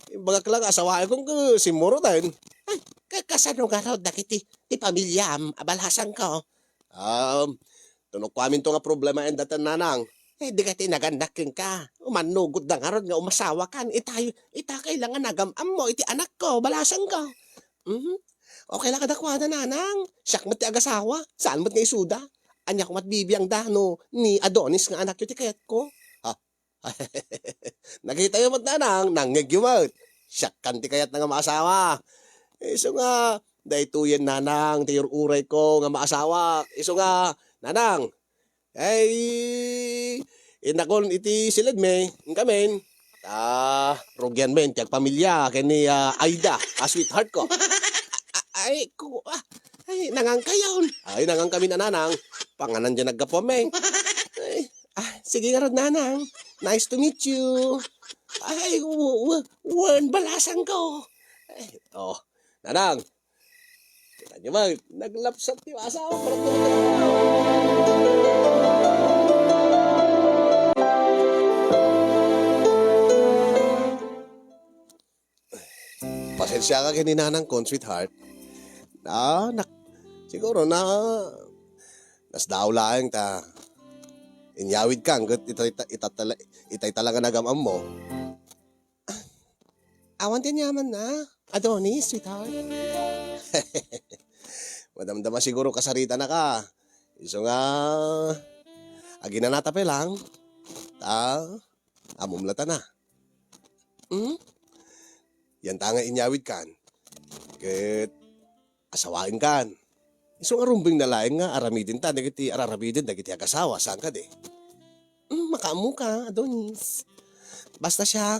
Bagak lang asawain kong si Moro din. Ay, kasano nga raw dakiti ti pamilyam, abalasan ko. Tunok ko amin to nga problema en datan, nanang. Eh, di ka tinagandakin ka. Umanugod na nga ron nga umasawa kan. Ita kailangan nagamam mo, iti anak ko, balasan ko. Okay lang kadakwa na, nanang. Siyak mat ti agasawa. Saan mat nga isuda? Anya ko mat bibiyang dano ni Adonis nga anak yun ti kayat ko. Nakita yung mat, nanang. Nangig yung mat. Siyak kan ti kayat na nga maasawa. Iso nga, dahituyen, nanang, ti uray ko nga maasawa. Iso nga, nanang. Ay, inakon iti silid me, ang kamen. Rugyan men, tiyag pamilya, kani Aida, sweetheart ko. Ay, nangang kayon. Ay, nangang kami na, nanang. Panganan dyan nagkapo me. Sige nga ron, nanang. Nice to meet you. Ay, wan, balasan ko. Nanang. Kita nyo ba, naglapsat yung asawa. Pasensya ka kini nanang kon, sweetheart. Siguro na nasdaw lang ta. Inyawid kang itay talaga nagamam mo. Awan din yaman na. Adonis, sweetheart. Madamdama siguro kasarita na ka. Iso nga, agi na natape lang. Amumlata na. Yan tanga inyawid kan. Ket asawain kan. Iso nga rumbing na laing nga aramidin ta. Dagiti araramidin, dagiti agasawa. Saan ka di? Makaamu ka, Adonis. Basta siya,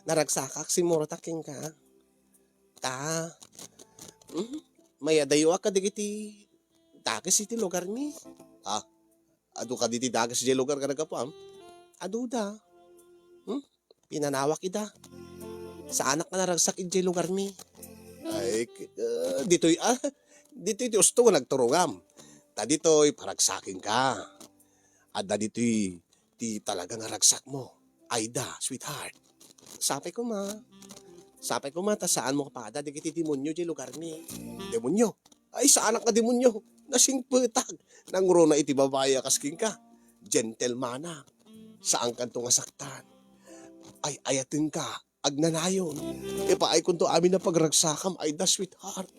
naragsakak si Morotaking ka. May adayo ka digiti dagas iti lugar mi. Ado ka diti dagas di lugar ka nagkapam? Aduda. Pinanawak ida. Sa anak na naragsak iti lugar mi. Ay, dito'y usto nga nagturungam. Dito'y paragsakin ka. Dito'y di talaga nga ragsak mo. Aida, sweetheart. Sapay ko ma, ta saan mo kapada, di kiti demonyo di lugar mi. Demonyo? Ay, sa anak na demonyo. Nasingputag. Nangro na iti babaya kasking ka. Gentlemana. Saan kanto nga saktan? Ay, ayatin ka. Agnanayon. Ipaay kunto amin na pagragsakam. Ay, da sweetheart.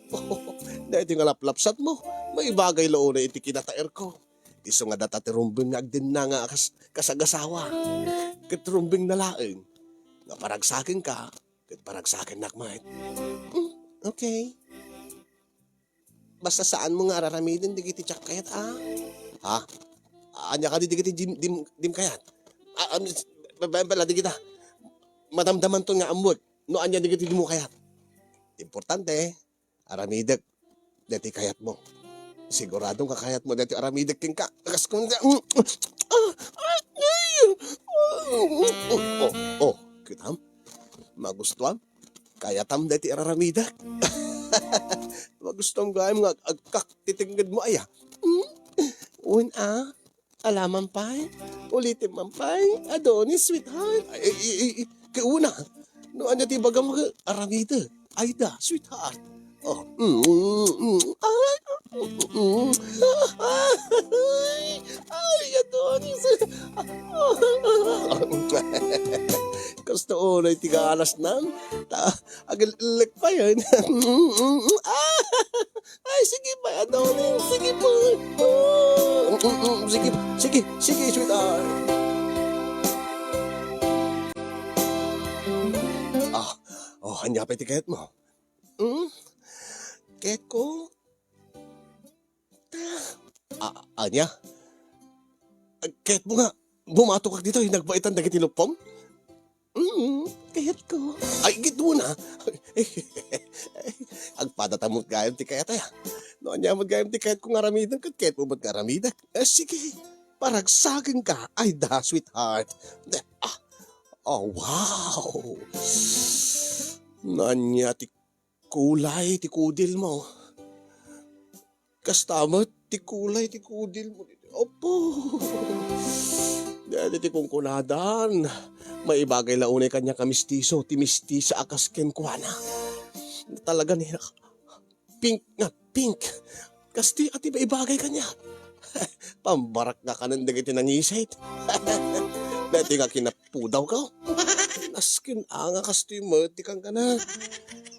Dahil nga laplapsat mo. May bagay loo na iti kinataer ko. Iso nga datatirumbing nga agdin na nga kasagasawa. Kitrumbing na laeng. Nga paragsakin ka. Ket paragsakin nakmait. Okay. Basta saan mo nga araramidin, di kiti tsak kayat, Anya ka di kiti dim kayat? Bala di kita. Madamdaman to nga amot. No anya di kiti di mo kayat? Importante, aramidek. Deti kayat mo. Siguradong kakayat mo deti aramidek king ka. Tagas kong Kitam? Magustuhan? Kayatam deti araramidak. Magustong gayam nga agkak titinggad mo aya. Una, alaman pay, ulitin man pay, Adonis, sweetheart. Kauna, no anya ti bagam aramida, Aida, sweetheart. Oh, ay, Adonis. Gusto unay tiga alas nan, agalilek pa yan. Ay, sige pa, Adonis, sige pa. Sige, sige, sige, sweetheart. Hanya pa tiket mo. Ket ko? Anya? Ket mo nga, bumato ka dito, nagbaitan dagit ilupom? Kayat ko. Ay, gito na. Agpadatamot gayam ti kayat ay. Noon niya mo gayam ti kayat kung aramidan ka, kayat mo ba't karamidan? Sige, paragsagan ka. Ay da, sweetheart. Oh, wow. Nanya ti kulay, ti kudil mo. Kastama, ti kulay, ti kudil mo. Opo. Dahil ti kong kunadan. May ibagay launay kanya kamistiso, ti mistisa akas kenkwana. Talaga niya, pink nga, pink. Kasti ati ba ibagay kanya? Pambarak nga ka nang dagiti nangisait. Dati nga kinapudaw ka. Naskin anga kasti mo, ti kang ka na.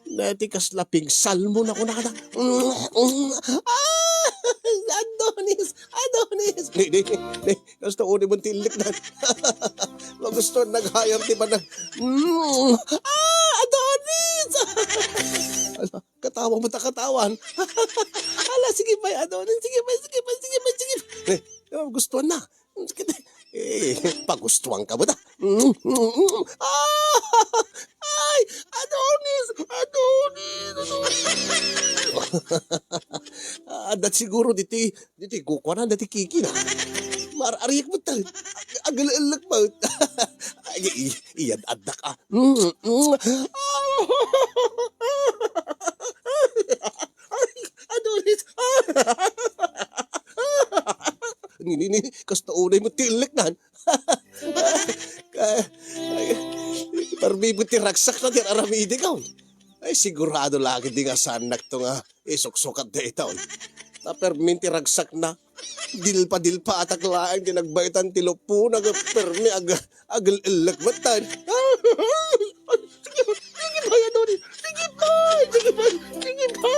Dati kas laping salmo na ko na ka na. Adonis! Adonis! Di, gusto ko ni mong tilik na. Gusto naghayam, di ba na? Adonis! Ala, katawang mata katawan. Ala, sige pa, Adonis. Sige pa. Gusto na. Pagustuhan ka ba da? Ay, Adonis! Dat siguro diti kukuha na, diti kiki na. Marariyak mo tayo. Agalak mo. Iyan adak ah. Adonis! Nini, kasta unay mo tilik na. Parbibo ti raksak na ti aramidi ka. Ay sigurado lagi di nga sanak to nga isuksukat na ito. Permin ti ragsak na. Dilpa atak laang di nagbaitan ti lupo nagpermi agal-ilak batan. Sige ba yan doon? Sige ba?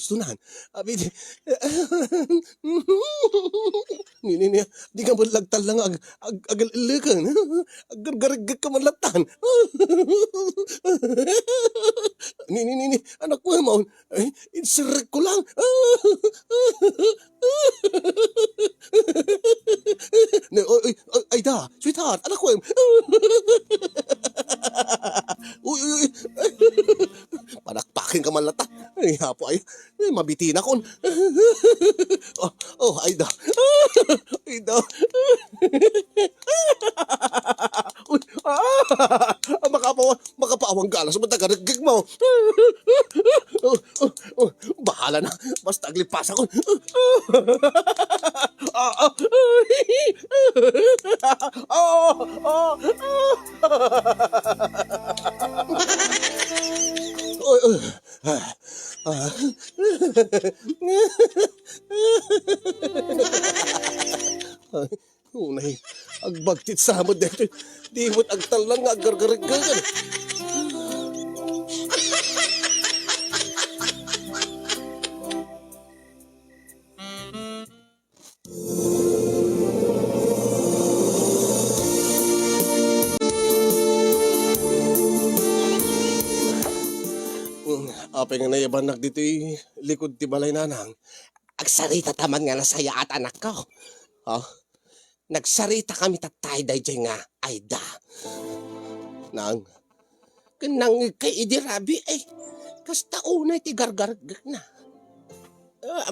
Sunan. Abi, Nini, di ka malagtal lang agal-ilakan. Agargaragag ka malatan. Nini, anak ko mo. Insirek ko lang. Ay da, sweetheart, anak ko. Uy. Panakpakin ka malata. Ay, hapo ay. Mabitin ako. Ay da. Uy, makapawang galas mo tagaragag mo. Bahala na. Basta aglipas ako. Unay, agbagtit sa mo dito. Di mo't agtal lang nga agargaragagan. Apay nga nayabanak dito likod ti balay nanang. Agsarita taman nga na saya at anak ko. Nagsarita kami tatay dayjay nga Aida. Nang, kanang kay idirabi kasta unay ti gargargak na.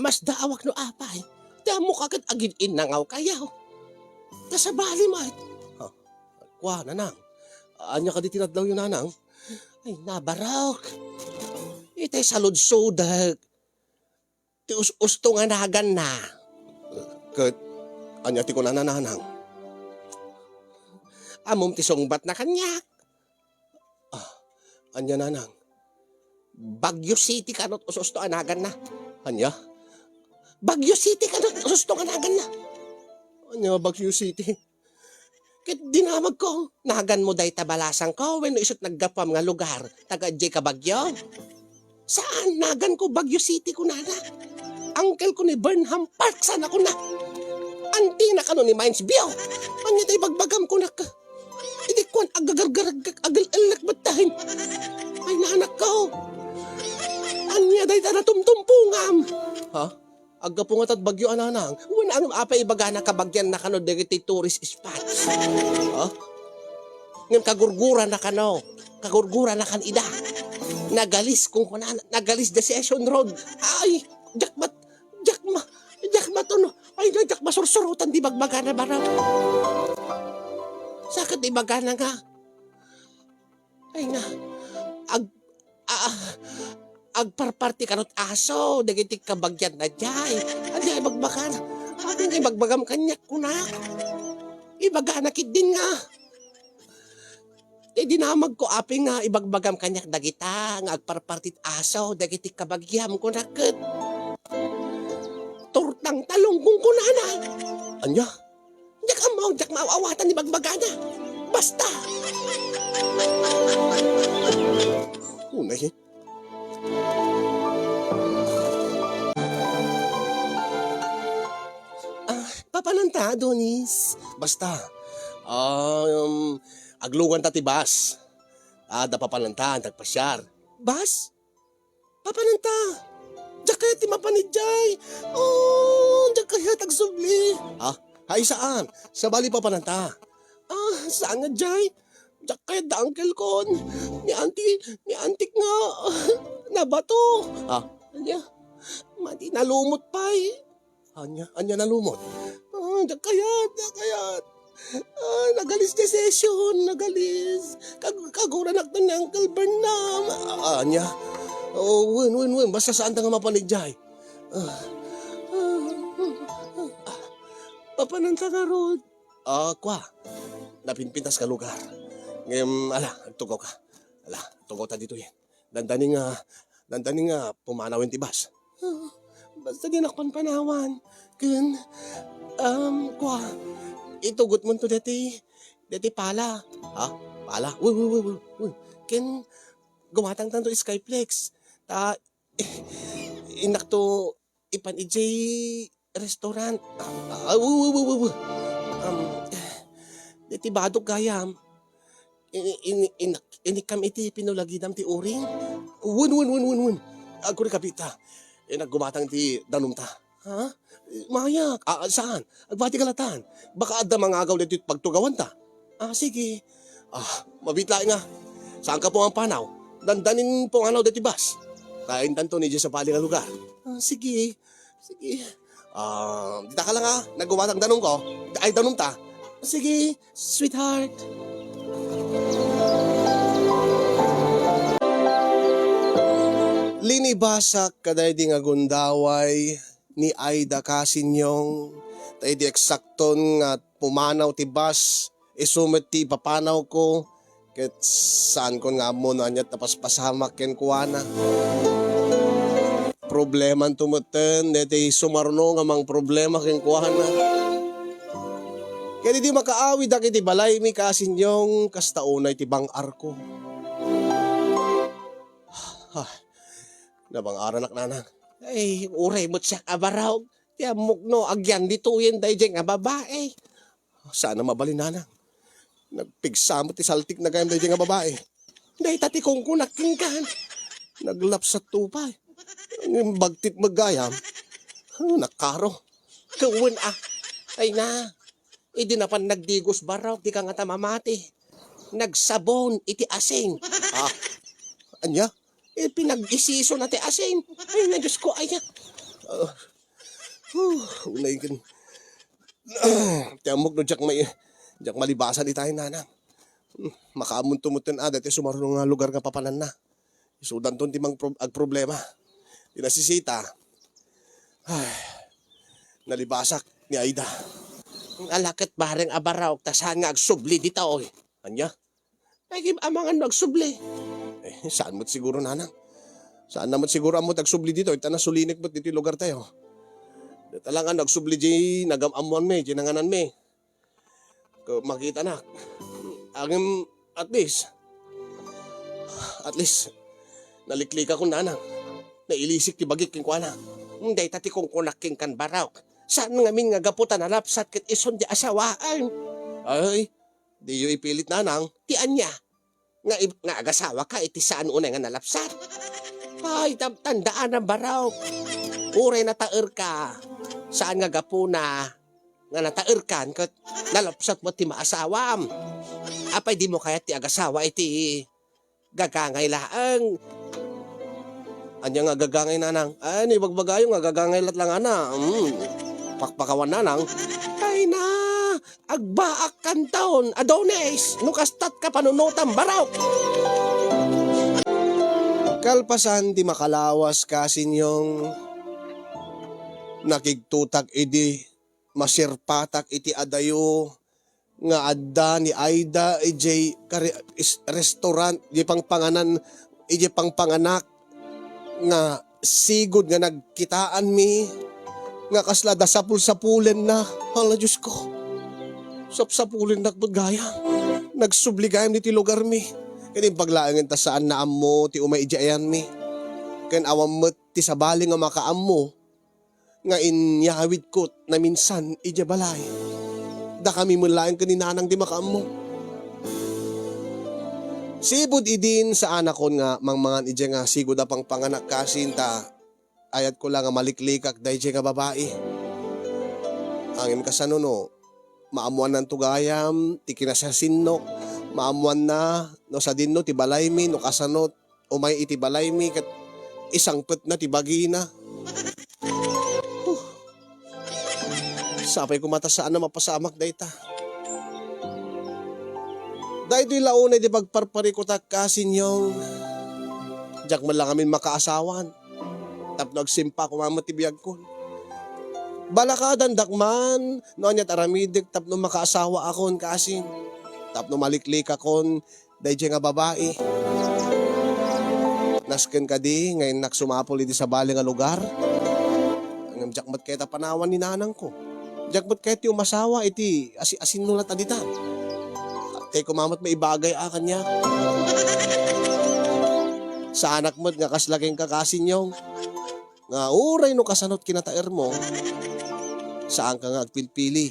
Mas daawak no apay. Damo kagad agin inangaw kayaw. Kasabali mahit. Kwa, nanang. Anya ka di tinadlaw yung nanang? Ay, nabarok. Itay salud-sudag. Ti us-usto nga nagan na. Kat, anya ti ko nananang. Amom ti sungbat na kanyak. Anya nanang. Baguio City kanot ususto anagan na. Anya? Baguio City kanot ususto anagan na. Anya Baguio City. Kit dinamag ko. Nagan mo day tabalasang ko when isot naggapam nga lugar. Taga J ka Baguio. Saan? Nagan ko Baguio City ko nana. Uncle ko ni Burnham Park sana ko na. Anti na kano ni Mines Bio. Anya tay bagbagam ko na ka. Hindi ko agal-alak batahin. Ay nanak ko. Anya day tana tumtumpungam. Ha? Agga po nga tat Bagyo ananang. Wala ang apay ibagana kabagyan na kano dagiti tourist spots. Ha? Ngam kagurgura na kano. Kagurgura na kan ida. Nagalis kung kunan. Nagalis the Session Road. Ay, jakmat no. Ay, jakmat sursurutan di bagbagana baraw. Sakit di bagana nga. Ay na. Agparparti kanot aso, dagiti kabagyan na jay. Adi bagbagan. Adi bagbagam kanyak kunak. Ibagana kid din nga. Dinamag ko aping nga ibagbagam kanyak dagita nga agparpartit aso, dagiti kabagyam kunaket. Turtang talong kung kunana. Anya? Jak maawatan ni bagbagana. Basta. Unay. Papananta, Donis. Basta. Aglugan ta ti bas. Da papanantan, tagpasyar. Bas? Papananta. Diyak kaya ti mapanidjay. Oh, diyak kaya tagsubli. Ha? Hay saan? Sa bali papananta. Saan nga jay? Diyak kaya da uncle kon. Ni auntie nga. Nabato. Anya, madi nalumot pa eh. Anya nalumot. Diyak kaya. Nagalis di session, nagalis. Kagura na ni Uncle Burnham. Anya? Win. Basta saan ta nga mapanidjay? Papananta na rod. Kwa. Napinpintas ka lugar. Ngayon, nagtugaw ka. Tugaw ta dito yan. Dandaning nga pumanawin ti bas. Basta di nakpanpanawan. Kun, kwa, itugot mo to dati pala. Ha? Pala? Uy. Ken, gumatang tanto Skyplex. Inak to ipan ijay restaurant. Uy. Dati badok gayam. Inikam iti pinulagidam ti uring. Win. Ako rin kapita. Naggumatang ti danumta. Ha? Mayak. Saan? Agbati kalatan. Baka adda mga agaw dito pagtugawan ta. Sige. Mabitla nga. Saan ka po ang panaw? Dandanin po ang anaw dito bas. Kain tanto ni Diyos sa pali nga lugar. Sige. Dita ka lang ha. Naggumatang danong ko. Ay danumta. Sige, sweetheart. Linibasak kaday di nga gundaway ni Aida Casinyong. Tay di eksakton nga pumanaw ti bas. Isumet ti papanaw ko. Ket saan ko nga mo na niya tapaspasamak ken kuwana. Probleman tumuten. Deti sumarno nga mang problema ken kuwana. Kaya di makaawi da kiti balay mi Casinyong kastaunay ti bang arko. Nabang aranak nanang. Ay, uray mo't siya kabaraw. Tiamok no, agyan dituyin dahi dyan nga babae. Sana mabali nanang. Nagpigsamot ti saltik na gayam dahi nga babae. Dahi tati kong kunakinggan. Naglap sa tupay. Ang bagtit maggayam. Nakaro. Kawin Ay na. Idi na pan nagdigos baraw, di ka nga tamamati. Nagsabon, iti asing. Anya? Pinag-isiso na ti asing. Ay na Diyos ko, ay. Unay kan. Tiyamog no jak malibasan di tayo nanang. Makaamuntumutun dati sumarunong nga lugar nga papanan na. Isudan ton timang ag problema. Di nasisita. Ay, nalibasak ni Aida. Ang alakit bareng abaraw, tasahan nga agsubli dita oy. Anya? Ay, amangan no agsubli. Saan mo't siguro nanang? Saan naman siguro ang mo tagsubli dito? Ita na sulinik mo't dito yung lugar tayo. Dito lang ang nagsubli di nagamamuan me, di nanganan me. Makita na. Ang at least, naliklika ko nanang. Nailisik ti bagik king kuana. Hindi tati kong kunaking kan baraw. Saan nga min nga gaputan na lapsat kit ison di asawaan. Ay, di yung ipilit nanang. Tian niya. Nga agasawa ka, iti saan unay nga nalapsat. Ay, tandaan ang baraw. Uray na taer ka. Saan nga gapuna nga nataer kan kat nalapsat mo ti maasawam. Apay di mo kaya ti agasawa iti gagangay laang. Anya nga gagangay nanang. Ay, bagbagayo nga gagangay lat lang ana. Pakpakawan nanang. Ay na, agbaak kan taon, Adonis, nukastat ka panunutan baraw. Kalpasan di makalawas kasin yung nakigtutak idi masirpatak iti adayo nga adda ni Aida ijay restaurant di pangpanganan iji pangpanganak nga sigod nga nagkitaan mi nga kasla da sapul-sapulen na. Hala Diyos ko. Sapsapulen na gaya. Nagsubligayam ni ti lugar mi. Kani paglaangan ta saan na ammo ti umay ijayan mi. Ken awam met ti sabali nga makaam mo. Nga inyawid ko na minsan ija balay. Da kami mulayan kaninanang di makaam mo. Sibod idin sa anak ko nga mangmangan ija nga sigod da pang panganak kasin ta. Ayat ko lang nga maliklikak dahi nga babae. Angin kasanuno, maamuan ng tugayam, ti kinasasinok, maamuan na, no sa dinno ti balay mi, no kasanot, umay iti balay mi, kat isang pet na ti bagi na. Sapay ko mata saan na mapasamak dahi ta. Dahil do'y launay di pagparpari ko takasin yung jak man lang amin makaasawan. Tap nagsimpa ko mamatibiyag ko. Balakadan dakman, no anya taramidik tap no makaasawa akon kasin. Tap no maliklik akon, dahil nga babae. Nasken ka di, ngayon nagsumapol iti sa bali nga lugar. Ang jakmat kaya panawan ni nanang ko. Jakmat kaya ti umasawa iti asin nulat aditan. Kaya kumamat maibagay akan niya. Sa anak mo nga kaslaging kakasin yung nga uray no kasanot kinataer mo, saan ka nga agpilpili?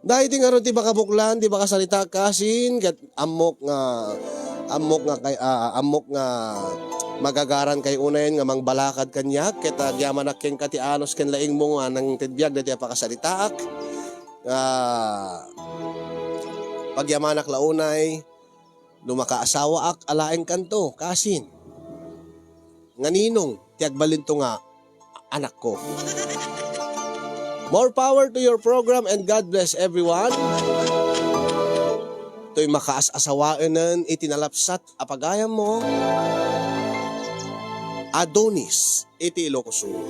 Dahil di nga ron ti baka buklan, di baka salita kasin, kat amok nga magagaran kay unayin nga mangbalakad kanyak, ket agyaman aking kati anos ken laing mo nga nang tidbiag dati apakasalitaak. Pagyamanak launay, lumakaasawa ak alaeng kanto, kasin. Nganinong, tiagbalin to nga, anak ko. More power to your program and God bless everyone. To'y makaasawaan itinalapsat apagayam mo. Adonis, iti Ilocos Sur.